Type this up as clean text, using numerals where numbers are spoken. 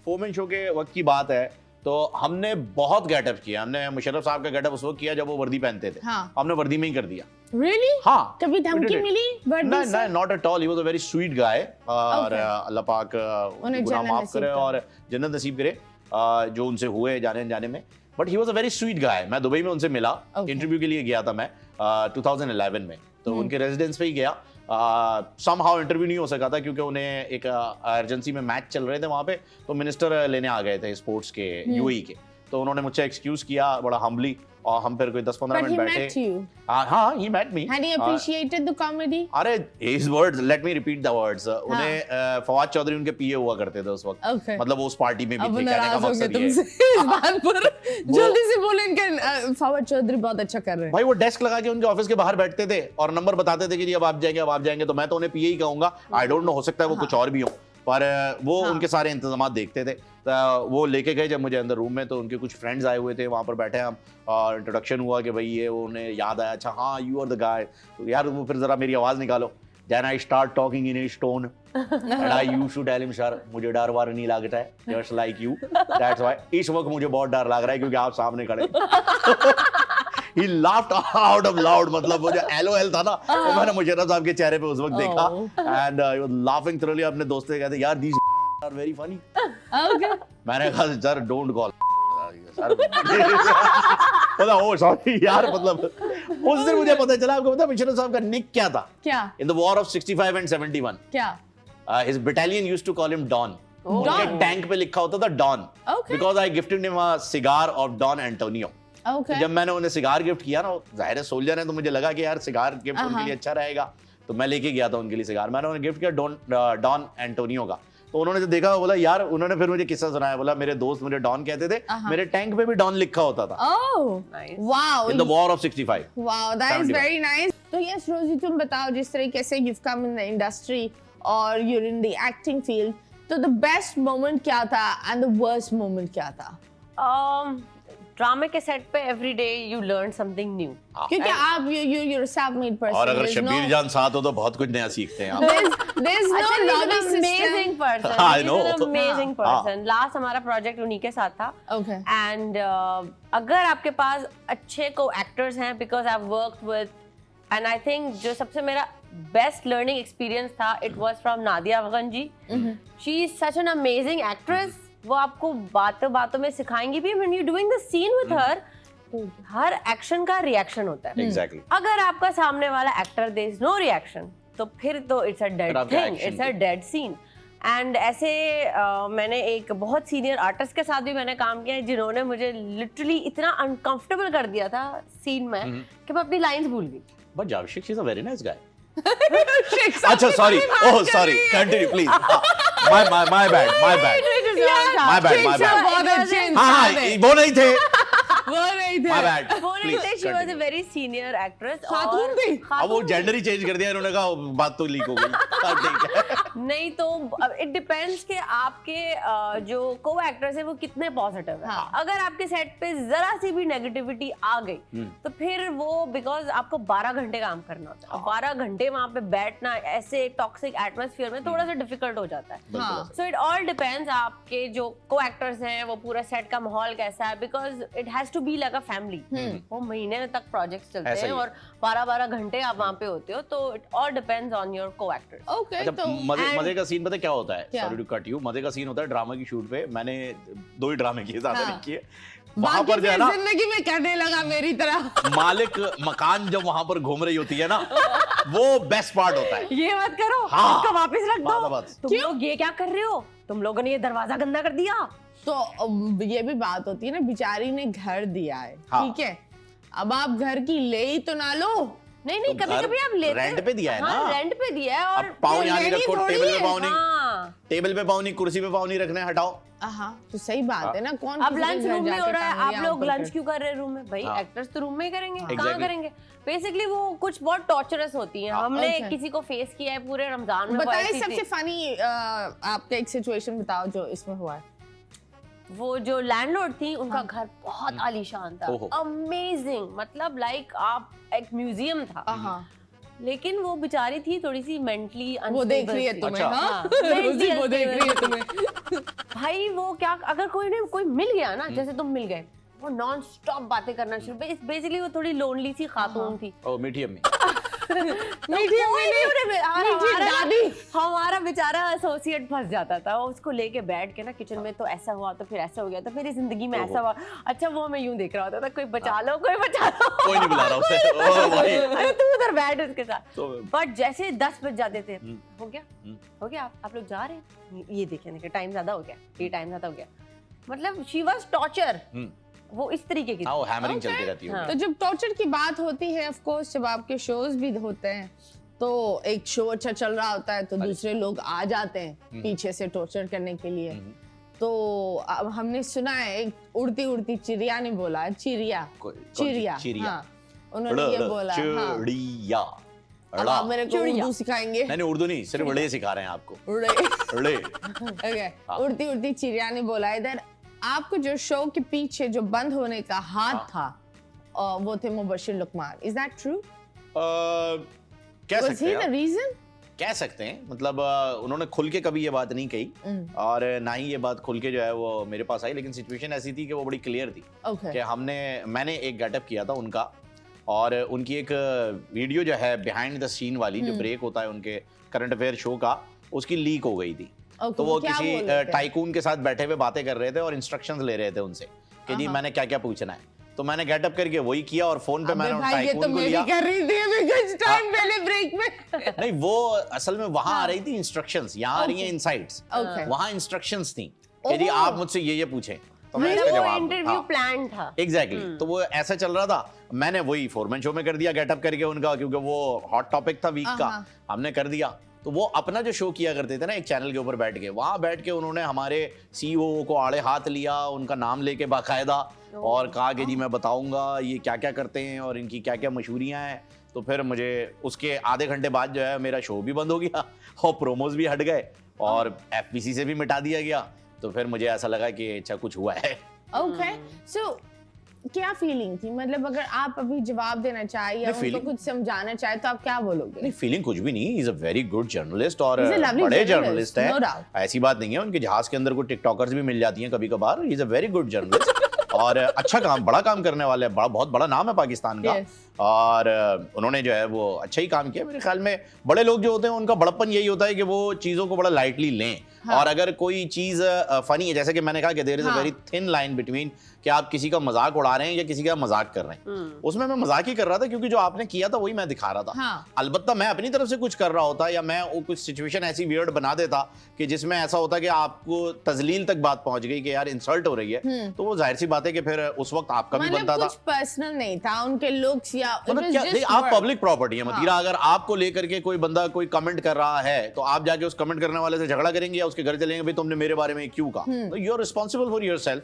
Foreman show के वक्त की बात है तो हमने बहुत गेटअप किया। हमने मुशर्रफ साहब का गेटअप उस वक्त किया जब वो वर्दी पहनते थे। हाँ. हमने वर्दी में ही कर दिया। Really? हाँ, कभी धमकी मिली वर्दी से? नहीं, not at all. He was a very sweet guy और अल्लाह पाक गुनाह माफ करे और जन्नत नसीब करे जो उनसे हुए जाने में। But he was a very sweet guy. मैं दुबई में उनसे मिला, इंटरव्यू के लिए गया था मैं 2011 में, तो उनके रेजिडेंस पे ही गया। समहाउ इंटरव्यू नहीं हो सका था क्योंकि उन्हें एक अर्जेंसी में मैच चल रहे थे वहां पे, तो मिनिस्टर लेने आ गए थे स्पोर्ट्स के यूएई के, तो उन्होंने मुझसे एक्सक्यूज किया बड़ा हम्बली, और हम फिर कोई 10-15 मिनट बैठे। हाँ, he met me. Had he appreciated the comedy? अरे his words, let me repeat the words. उन्हें फवाद चौधरी उनके पीए हुआ करते थे उस वक्त। मतलब वो उस पार्टी में भी थे। कहने का मकसद ये है इस बात पर जल्दी से बोले इनके फवाद चौधरी बहुत अच्छा कर रहे हैं। भाई वो डेस्क लगा के उनके ऑफिस के बाहर बैठते थे और नंबर बताते थे कि जी अब आप जाएंगे, तो मैं तो उन्हें पीए ही कहूंगा। आई डोंट नो, हो सकता है वो कुछ और भी हो, पर वो उनके सारे इंतजाम देखते थे। तो वो लेके गए जब मुझे अंदर रूम में, तो उनके कुछ फ्रेंड्स आए हुए थे, वहाँ पर बैठे हम और इंट्रोडक्शन हुआ कि भाई ये, उन्हें याद आया, अच्छा हाँ यू आर द गाय। तो यार वो फिर जरा मेरी आवाज़ निकालो। Then I start talking in his tone and I used to tell him sir मुझे डर वार नहीं लगता है, just like you, that's why इस वक्त मुझे बहुत डर लग रहा है क्योंकि आप सामने खड़े। He laughed out of loud, मतलब वो जो LOL था ना, वो मैंने मुशर्रफ साहब के चेहरे पे उस वक्त देखा and he was laughing thoroughly। अपने दोस्त से कहते यार these are very funny। मैंने कहा सर don't call पता ओ सॉरी यार, मतलब उस दिन मुझे पता चला। आपको पता है मुशर्रफ साहब का निक क्या था? क्या? In the war of 65 and 71 क्या? his battalion used to call him Don। उनके टैंक पे लिखा होता था Don because I gifted him a cigar of Don Antonio। Okay. जब मैंने उन्हें सिगार गिफ्ट किया ना, जाहिर है सोल्जर है, तो मुझे लगा कि यार सिगार गिफ्ट उनके लिए अच्छा रहेगा, तो मैं लेके गया था उनके लिए सिगार। मैंने उन्हें गिफ्ट किया डॉन एंटोनियो का। तो उन्होंने जो देखा बोला यार, उन्होंने फिर मुझे किस्सा सुनाया, बोला मेरे दोस्त मुझे डॉन कहते थे, मेरे टैंक पे भी डॉन लिखा होता था। Oh, nice. Wow. In the war of 65. Wow, that is very nice. तो yes, रोजी तुम बताओ, जिस तरीके से you've come in the industry और you're in the acting field, तो the best moment क्या था and the worst moment क्या था? ड्रामे के सेट पे every day you learn something new, क्योंकि आप you're a self-made person। और अगर शब्बीर जान साथ हो तो बहुत कुछ नया सीखते हैं आप। There's no lobby system। amazing person। I know। amazing person। Last हमारा प्रोजेक्ट उन्हीं के साथ था। Okay। एंड अगर आपके पास अच्छे को एक्टर्स हैं, because I worked with, and I think जो सबसे मेरा बेस्ट लर्निंग एक्सपीरियंस था, it was from Nadia Afghan ji. She is such an amazing actress. वो आपको बातों बातों में सिखाएंगी भी। When you doing the scene with her, हर एक्शन का रिएक्शन होता है। Exactly। अगर आपका सामने वाला actor there is no reaction, तो फिर तो it's a dead thing, it's a dead scene. And ऐसे मैंने एक बहुत सीनियर आर्टिस्ट के साथ भी मैंने काम किया है, जिन्होंने मुझे लिटरली इतना अनकंफर्टेबल कर दिया था सीन में कि मैं अपनी लाइंस भूल गई। But Javed she is a very nice guy. अच्छा sorry, oh sorry, continue please. my bad। हाँ, वो नहीं थे। My bad। She was a very senior actress। खातून थी। अब वो जेंडर ही चेंज कर दिया इन्होंने, कहा बात तो लीक हो गई। ठीक है। नहीं तो इट डिपेंड्स कि आपके जो को एक्टर्स है वो कितने पॉजिटिव है। अगर आपके सेट पे जरा सी भी नेगेटिविटी आ गई तो फिर वो, बिकॉज आपको 12 घंटे काम करना होता है, 12 घंटे वहां पे बैठना ऐसे टॉक्सिक एटमॉस्फेयर में थोड़ा सा डिफिकल्ट हो जाता है। सो इट ऑल डिपेंड्स आपके जो को एक्टर्स हैं, वो पूरा सेट का माहौल कैसा है, because it has to be like a family. वो महीने तक प्रोजेक्ट्स चलते हैं और 12-12 घंटे आप वहाँ पे होते हो, तो it all depends on your को एक्टर्स। Okay, अच्छा, तो मजे का सीन पता है क्या होता है? Sorry to cut you. मजे का सीन होता है ड्रामा की शूट पे। मैंने 2 ही ड्रामे किए, ज्यादा नहीं किए। वहां पर जो है ना, जिंदगी में करने लगा मेरी तरह। मालिक मकान जब वहां पर घूम रही होती है ना, वो बेस्ट पार्ट होता है। ये मत करो, हाँ, इसको वापस रख दो। बस। तुम लोग ये क्या कर रहे हो? तुम लोगों ने ये दरवाजा गंदा कर दिया। तो ये भी बात होती है ना, बेचारी ने घर दिया है, ठीक है, अब आप घर की ले ही तो ना लो। नहीं नहीं, कभी कभी आप लेते रेंट पे दिया है ना। हाँ, रेंट पे दिया है। और पाँव यहाँ नहीं रखो, टेबल पे पाँव नहीं, टेबल पे पाँव नहीं, कुर्सी पे पाँव नहीं रखने, हटाओ। हाँ, तो सही बात है ना। कौन अब लंच रूम में हो रहा है, आप लोग लंच क्यों कर रहे हैं रूम में? भाई एक्टर्स तो रूम में ही करेंगे, कहाँ करेंगे? बेसिकली वो कुछ बहुत टॉर्चरस होती हैं। हमने किसी को फेस किया है पूरे रमजान में। बताइए सबसे फनी आपका एक सिचुएशन बताओ जो इसमें हुआ है। वो जो लैंडलॉर्ड थी, उनका घर बहुत आलीशान था, अमेजिंग, मतलब लाइक आप एक म्यूजियम था। लेकिन वो बेचारी थी थोड़ी सी मेंटली वो देख रही है तुम्हें, अच्छा। हाँ? हाँ, रोजी वो देख रही है तुम्हें। भाई वो क्या, अगर कोई मिल गया ना, जैसे तुम मिल गए, वो नॉन स्टॉप बातें करना शुरू, बेसिकली वो थोड़ी लोनली सी खातून थी। ओ मीठी अम्मी। मीठी दादी। हमारा बेचारा एसोसिएट फंस जाता था, उसको लेके बैठ के ना किचन में, तो ऐसा हुआ तो फिर ऐसा हो गया तो फिर जिंदगी में ऐसा हुआ। अच्छा वो मैं यूं देख रहा होता था, कोई बचा लो, कोई बचा लो। कोई नहीं बुला रहा उसे। ओ भाई। अरे तू उधर बैठ उसके साथ। तो बट जैसे 10 बज जाते थे, हो गया आप लोग जा रहे हैं, ये देखे टाइम ज्यादा हो गया, ये टाइम ज्यादा हो गया, मतलब शी वाज टॉर्चर। वो इस तरीके की हाँ, वो हैमरिंग चलती रहती है। हाँ। तो जब टॉर्चर की बात होती है, ऑफ कोर्स जब आपके शोज भी होते हैं, तो एक शो अच्छा चल रहा होता है तो दूसरे लोग आ जाते हैं पीछे से टॉर्चर करने के लिए। तो अब हमने सुना है एक उड़ती उड़ती चिड़िया ने बोला, चिड़िया, हाँ, उन्होंने ये बोला, हाँ, चिड़िया। अब आप मेरे को उर्दू सिखाएंगे? नहीं उर्दू नहीं, सिर्फ उड़े सिखा रहे हैं आपको। उड़े। उड़े। ओके, उड़ती उड़ती चिड़िया ने बोला, इधर आपको जो शो के पीछे जो बंद होने का हाथ था, वो थे Mubashir Luqman. Is that true? कह Was सकते he हैं, the reason? कह सकते हैं, मतलब उन्होंने खुल के कभी ये बात नहीं कही और ना ही ये बात खुल के जो है वो मेरे पास आई, लेकिन सिचुएशन ऐसी थी कि वो बड़ी क्लियर थी Okay. कि मैंने एक गेटअप किया था उनका, और उनकी एक वीडियो जो है बिहाइंड द सीन वाली, जो ब्रेक होता है उनके करंट अफेयर शो का, उसकी लीक हो गई थी। Okay, तो वो क्या किसी बोल रहे थे? टाइकून के साथ बैठे हुए बातें कर रहे थे और इंस्ट्रक्शंस ले रहे थे उनसे कि जी मैंने क्या क्या पूछना है। तो मैंने गेटअप करके वही किया और फोन पे मैंने उन भाई ये तो टाइकून को मैं लिया। भी कर रही थी अभी कुछ टाइम पहले ब्रेक में। नहीं, वो असल में वहां आ रही थी इंस्ट्रक्शंस, यहाँ आ रही हैं इनसाइट्स। Okay. वहां इंस्ट्रक्शंस थी कि जी आप मुझसे ये पूछें, तो मैं मतलब इसका वो जवाब दूं। इंटरव्यू हाँ। प्लान था। एग्जैक्टली तो वो ऐसा चल रहा था। मैंने वही फोरमैन शो में कर दिया गेटअप करके उनका, क्योंकि वो हॉट टॉपिक था वीक का, हमने कर दिया। तो वो अपना जो शो किया करते थे ना एक चैनल के ऊपर बैठ के, वहां बैठ के उन्होंने हमारे सीईओ को आड़े हाथ लिया, उनका नाम लेके बाकायदा, और कहा कि जी मैं बताऊंगा ये क्या क्या करते हैं और इनकी क्या क्या मशहूरियां हैं। तो फिर मुझे उसके आधे घंटे बाद जो है मेरा शो भी बंद हो गया और प्रोमोज भी हट गए और एफपीसी से भी मिटा दिया गया। तो फिर मुझे ऐसा लगा कि अच्छा कुछ हुआ है। Okay. So क्या फीलिंग थी, मतलब अगर आप अभी जवाब देना चाहे या उनको कुछ समझाना चाहे तो आप क्या बोलोगे? नहीं, फीलिंग कुछ भी नहीं, is a very good journalist और He's a lovely बड़े journalist, जर्नलिस्ट है, no doubt. ऐसी बात नहीं है। उनके जहाज के अंदर कोई टिकटॉकर्स भी मिल जाती हैं कभी कभार। Is a very good journalist और अच्छा काम, बड़ा काम करने वाले, बहुत बड़ा नाम है पाकिस्तान का। Yes. और उन्होंने जो है वो अच्छा ही काम किया। मेरे ख्याल में बड़े लोग जो होते हैं उनका बड़प्पन यही होता है कि वो चीज़ों को बड़ा लाइटली लें। हाँ। और अगर कोई चीज़ फनी है, जैसे कि मैंने कहा कि there is a very thin line between कि आप किसी का मजाक उड़ा रहे हैं या किसी का मजाक कर रहे हैं। उसमें मैं मजाक ही कर रहा था, क्योंकि जो आपने किया था वही मैं दिखा रहा था। हाँ। अलबत्ता मैं अपनी तरफ से कुछ कर रहा होता या मैं वो कुछ सिचुएशन ऐसी वियर्ड बना देता कि जिसमें ऐसा होता कि आपको तजलील तक बात पहुंच गई कि यार इंसल्ट हो रही है, तो वो जाहिर सी बात है कि फिर उस वक्त आपका भी बनता था। कुछ पर्सनल नहीं था, उनके लुक्स या मतलब क्या, नहीं, आप पब्लिक प्रॉपर्टी है मदीरा। अगर आपको लेकर के कोई बंदा कोई कमेंट कर रहा है तो आप जाके उस कमेंट करने वाले से झगड़ा करेंगे या उसके घर चलेंगे भाई तुमने मेरे बारे में क्यों कहा? तो you are responsible for yourself.